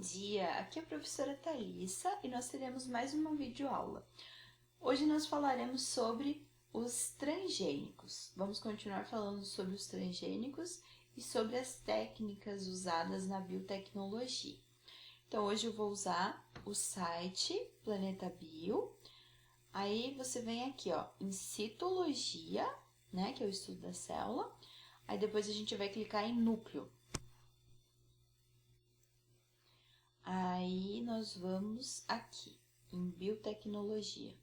dia! Aqui é a professora Thalissa e nós teremos mais uma videoaula. Hoje nós falaremos sobre os transgênicos. Vamos continuar falando sobre os transgênicos e sobre as técnicas usadas na biotecnologia. Então hoje eu vou usar o site Planeta Bio. Aí você vem aqui, ó, em citologia, né, que é o estudo da célula. Aí depois a gente vai clicar em núcleo. Aí nós vamos aqui, em biotecnologia.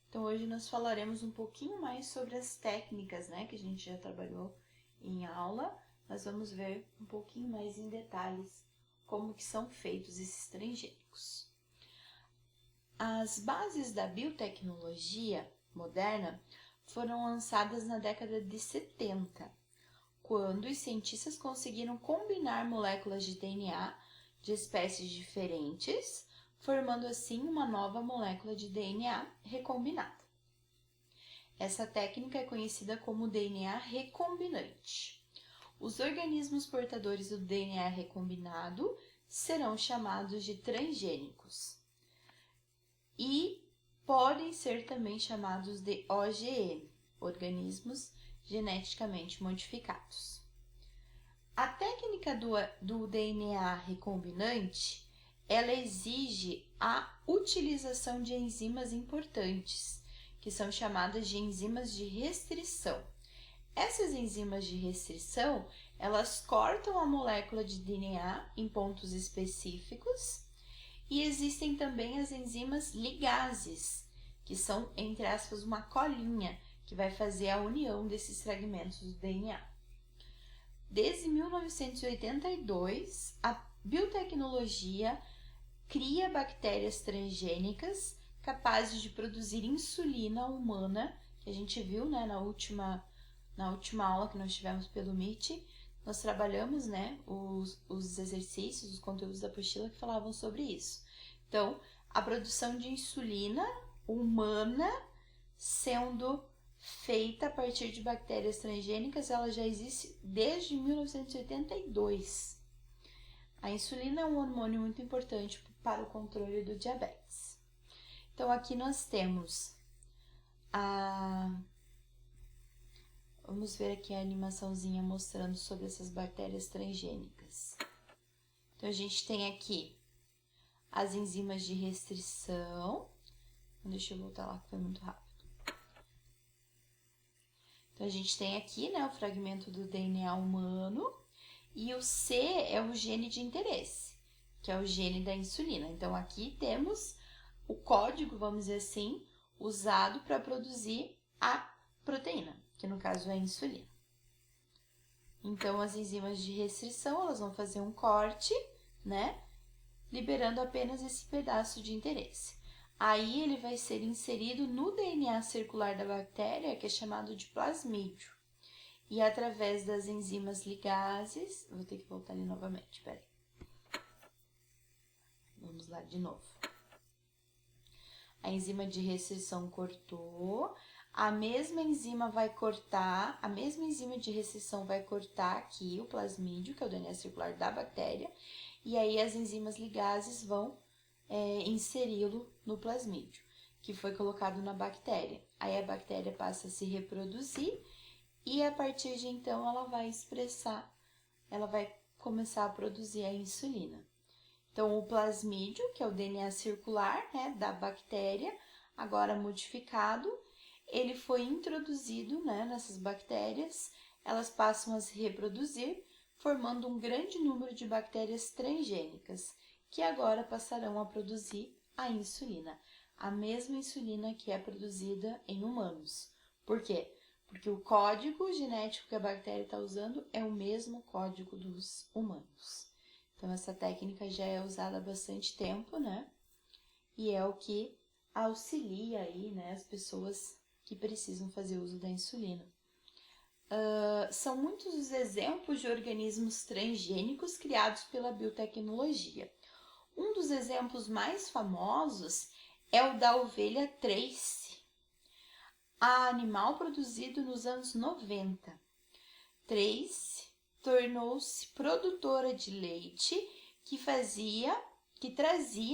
Então hoje nós falaremos um pouquinho mais sobre as técnicas, né, que a gente já trabalhou em aula. Nós vamos ver um pouquinho mais em detalhes como que são feitos esses transgênicos. As bases da biotecnologia moderna foram lançadas na década de 70, quando os cientistas conseguiram combinar moléculas de DNA de espécies diferentes, formando assim uma nova molécula de DNA recombinada. Essa técnica é conhecida como DNA recombinante. Os organismos portadores do DNA recombinado serão chamados de transgênicos e podem ser também chamados de OGM, organismos geneticamente modificados. A técnica do DNA recombinante, ela exige a utilização de enzimas importantes, que são chamadas de enzimas de restrição. Essas enzimas de restrição, elas cortam a molécula de DNA em pontos específicos e existem também as enzimas ligases, que são, entre aspas, uma colinha que vai fazer a união desses fragmentos do DNA. Desde 1982, a biotecnologia cria bactérias transgênicas capazes de produzir insulina humana, que a gente viu, né, na última aula que nós tivemos pelo Meet. Nós trabalhamos, né, os exercícios, os conteúdos da apostila que falavam sobre isso. Então, a produção de insulina humana sendo feita a partir de bactérias transgênicas, ela já existe desde 1982. A insulina é um hormônio muito importante para o controle do diabetes. Então, aqui nós temos Vamos ver aqui a animaçãozinha mostrando sobre essas bactérias transgênicas. Então, a gente tem aqui as enzimas de restrição. Deixa eu voltar lá que foi muito rápido. Então, a gente tem aqui, né, o fragmento do DNA humano e o C é o gene de interesse, que é o gene da insulina. Então, aqui temos o código, vamos dizer assim, usado para produzir a proteína, que no caso é a insulina. Então, as enzimas de restrição, elas vão fazer um corte, né, liberando apenas esse pedaço de interesse. Aí ele vai ser inserido no DNA circular da bactéria, que é chamado de plasmídio. E através das enzimas ligases, vou ter que voltar ali novamente, peraí. Vamos lá de novo. A enzima de restrição cortou, a mesma enzima de restrição vai cortar aqui o plasmídio, que é o DNA circular da bactéria, e aí as enzimas ligases vão inseri-lo no plasmídio, que foi colocado na bactéria. Aí a bactéria passa a se reproduzir e a partir de então ela vai começar a produzir a insulina. Então, o plasmídio, que é o DNA circular, né, da bactéria, agora modificado, ele foi introduzido, né, nessas bactérias, elas passam a se reproduzir, formando um grande número de bactérias transgênicas, que agora passarão a produzir a insulina, a mesma insulina que é produzida em humanos. Por quê? Porque o código genético que a bactéria está usando é o mesmo código dos humanos. Então, essa técnica já é usada há bastante tempo, né? E é o que auxilia aí, né, as pessoas que precisam fazer uso da insulina. São muitos os exemplos de organismos transgênicos criados pela biotecnologia. Um dos exemplos mais famosos é o da ovelha Trace, a animal produzido nos anos 90. Trace tornou-se produtora de leite que trazia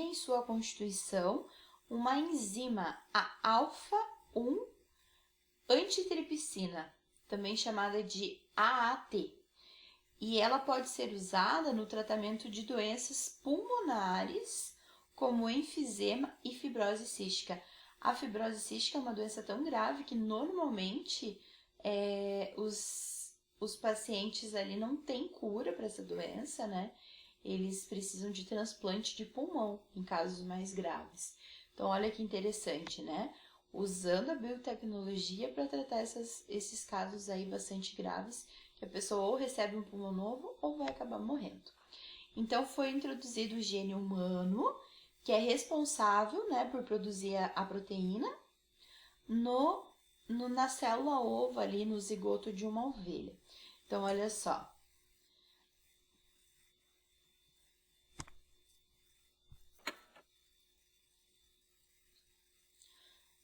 em sua constituição uma enzima, a alfa-1 antitripsina, também chamada de AAT. E ela pode ser usada no tratamento de doenças pulmonares, como enfisema e fibrose cística. A fibrose cística é uma doença tão grave que normalmente os pacientes ali não têm cura para essa doença, né? Eles precisam de transplante de pulmão em casos mais graves. Então, olha que interessante, né? Usando a biotecnologia para tratar esses casos aí bastante graves, que a pessoa ou recebe um pulmão novo ou vai acabar morrendo. Então, foi introduzido o gene humano, que é responsável, né, por produzir a proteína na célula ovo ali, no zigoto de uma ovelha. Então, olha só.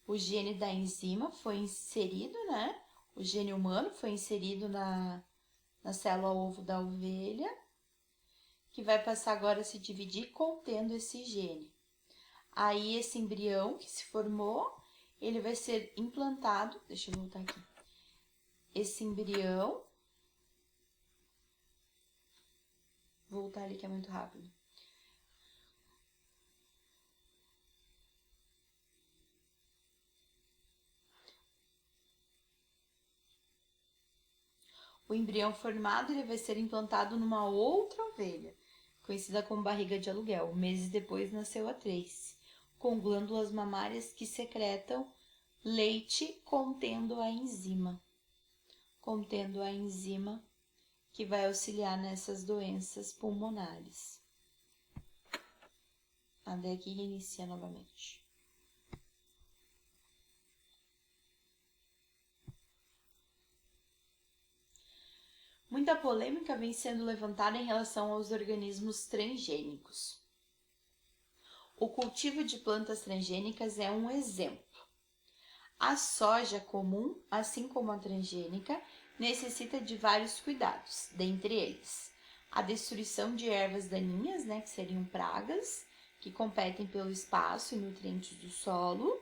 O gene da enzima foi inserido, né? O gene humano foi inserido na célula ovo da ovelha, que vai passar agora a se dividir contendo esse gene. Aí esse embrião que se formou, ele vai ser implantado, deixa eu voltar aqui. Esse embrião, vou voltar ali que é muito rápido. O embrião formado, ele vai ser implantado numa outra ovelha, conhecida como barriga de aluguel. Meses depois nasceu a 3, com glândulas mamárias que secretam leite contendo a enzima que vai auxiliar nessas doenças pulmonares. A DEC reinicia novamente. Muita polêmica vem sendo levantada em relação aos organismos transgênicos. O cultivo de plantas transgênicas é um exemplo. A soja comum, assim como a transgênica, necessita de vários cuidados, dentre eles a destruição de ervas daninhas, né, que seriam pragas, que competem pelo espaço e nutrientes do solo.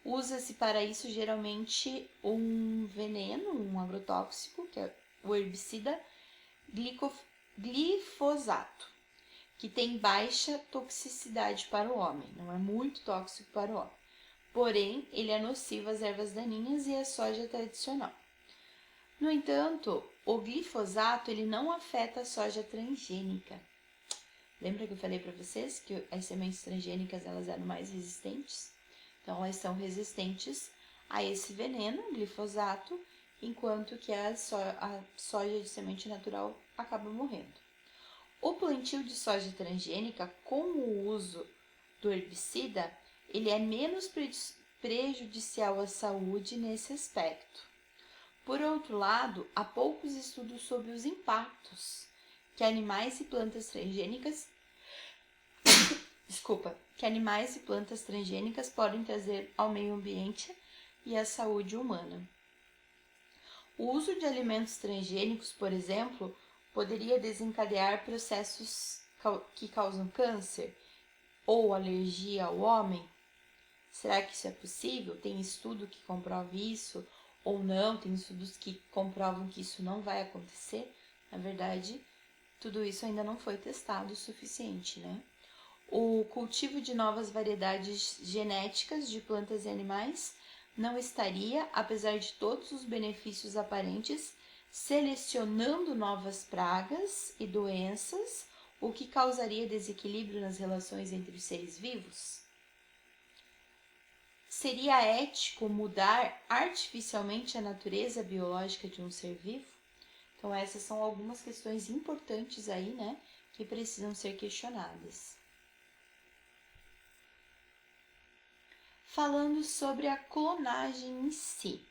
Usa-se para isso geralmente um veneno, um agrotóxico, que é o herbicida glifosato, que tem baixa toxicidade para o homem, não é muito tóxico para o homem. Porém, ele é nocivo às ervas daninhas e à soja tradicional. No entanto, o glifosato ele não afeta a soja transgênica. Lembra que eu falei para vocês que as sementes transgênicas elas eram mais resistentes? Então, elas são resistentes a esse veneno, glifosato, enquanto que a soja de semente natural acaba morrendo. O plantio de soja transgênica com o uso do herbicida, ele é menos prejudicial à saúde nesse aspecto. Por outro lado, há poucos estudos sobre os impactos que animais e plantas transgênicas podem trazer ao meio ambiente e à saúde humana. O uso de alimentos transgênicos, por exemplo, poderia desencadear processos que causam câncer ou alergia ao homem? Será que isso é possível? Tem estudo que comprove isso ou não? Tem estudos que comprovam que isso não vai acontecer? Na verdade, tudo isso ainda não foi testado o suficiente, né? O cultivo de novas variedades genéticas de plantas e animais não estaria, apesar de todos os benefícios aparentes, selecionando novas pragas e doenças, o que causaria desequilíbrio nas relações entre os seres vivos? Seria ético mudar artificialmente a natureza biológica de um ser vivo? Então, essas são algumas questões importantes aí, né, que precisam ser questionadas. Falando sobre a clonagem em si.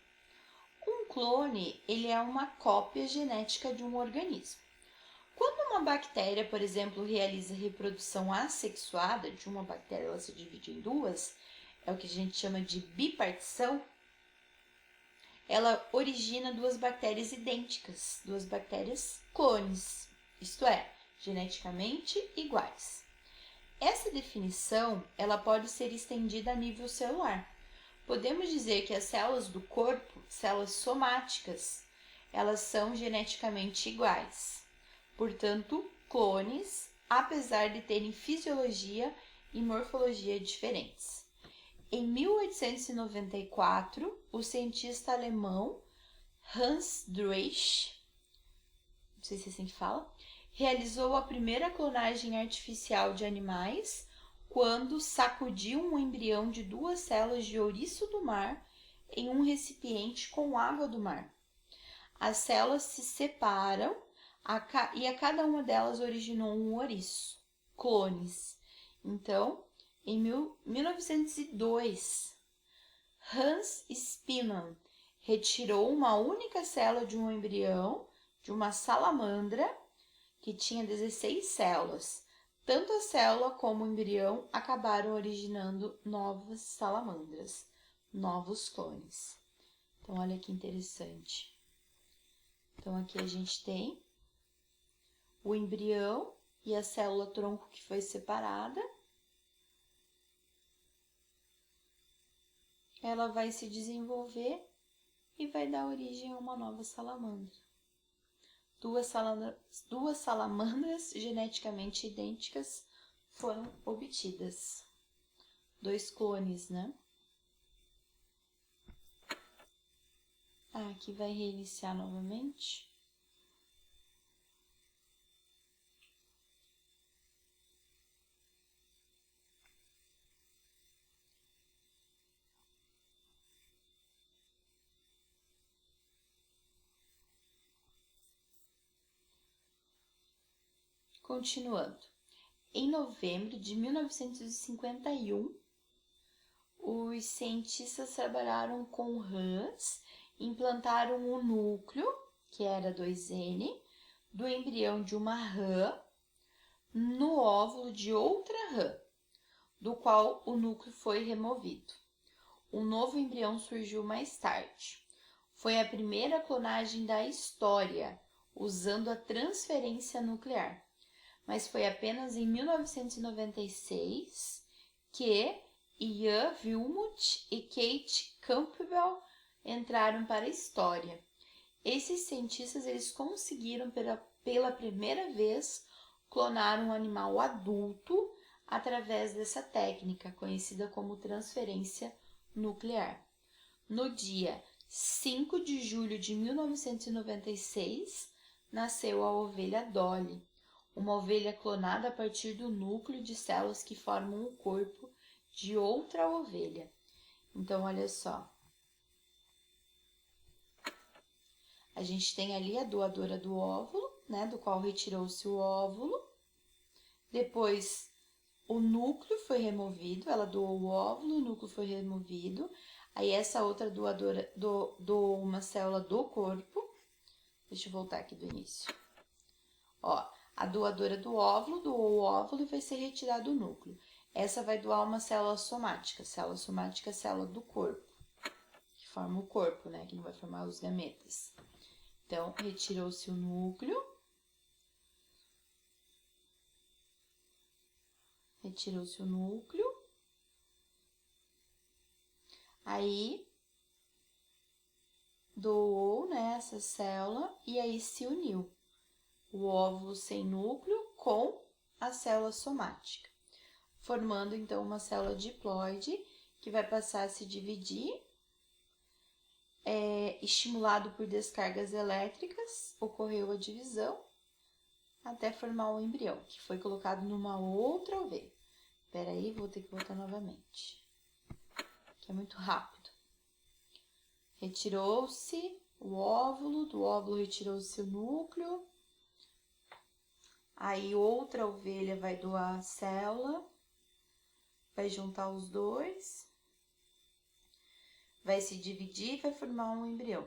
Um clone, ele é uma cópia genética de um organismo. Quando uma bactéria, por exemplo, realiza reprodução assexuada de uma bactéria, ela se divide em duas, é o que a gente chama de bipartição, ela origina duas bactérias idênticas, duas bactérias clones, isto é, geneticamente iguais. Essa definição, ela pode ser estendida a nível celular. Podemos dizer que as células do corpo, células somáticas, elas são geneticamente iguais, portanto, clones, apesar de terem fisiologia e morfologia diferentes. Em 1894, o cientista alemão Hans Driesch, não sei se é assim que fala, realizou a primeira clonagem artificial de animais quando sacudiu um embrião de duas células de ouriço do mar em um recipiente com água do mar. As células se separam e a cada uma delas originou um ouriço, clones. Então, em 1902, Hans Spemann retirou uma única célula de um embrião de uma salamandra que tinha 16 células. Tanto a célula como o embrião acabaram originando novas salamandras, novos clones. Então, olha que interessante. Então, aqui a gente tem o embrião e a célula tronco que foi separada. Ela vai se desenvolver e vai dar origem a uma nova salamandra. Duas salamandras geneticamente idênticas foram obtidas. Dois clones, né? Aqui vai reiniciar novamente. Continuando. Em novembro de 1951, os cientistas trabalharam com rãs e implantaram o núcleo, que era 2N, do embrião de uma rã no óvulo de outra rã, do qual o núcleo foi removido. Um novo embrião surgiu mais tarde. Foi a primeira clonagem da história, usando a transferência nuclear. Mas foi apenas em 1996 que Ian Wilmut e Kate Campbell entraram para a história. Esses cientistas eles conseguiram pela primeira vez clonar um animal adulto através dessa técnica, conhecida como transferência nuclear. No dia 5 de julho de 1996, nasceu a ovelha Dolly, uma ovelha clonada a partir do núcleo de células que formam o corpo de outra ovelha. Então, olha só. A gente tem ali a doadora do óvulo, né, do qual retirou-se o óvulo. Depois, o núcleo foi removido, ela doou o óvulo, o núcleo foi removido. Aí, essa outra doadora doou uma célula do corpo. Deixa eu voltar aqui do início. Ó, a doadora do óvulo doou o óvulo e vai ser retirado o núcleo. Essa vai doar uma célula somática. Célula somática é a célula do corpo, que forma o corpo, né? Que não vai formar os gametas. Então, retirou-se o núcleo. Retirou-se o núcleo. Aí, doou, né, essa célula e aí se uniu o óvulo sem núcleo com a célula somática, formando então uma célula diploide que vai passar a se dividir, estimulado por descargas elétricas, ocorreu a divisão até formar o embrião, que foi colocado numa outra ovelha. Espera aí, vou ter que voltar novamente, que é muito rápido. Retirou-se o óvulo, do óvulo retirou-se o núcleo. Aí outra ovelha vai doar a célula, vai juntar os dois, vai se dividir e vai formar um embrião.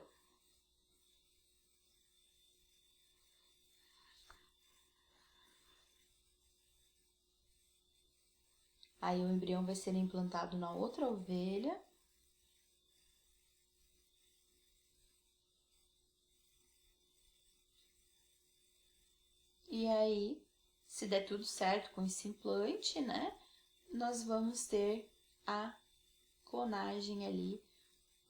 Aí o embrião vai ser implantado na outra ovelha. E aí, se der tudo certo com esse implante, né, nós vamos ter a clonagem ali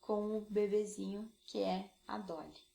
com o bebezinho que é a Dolly.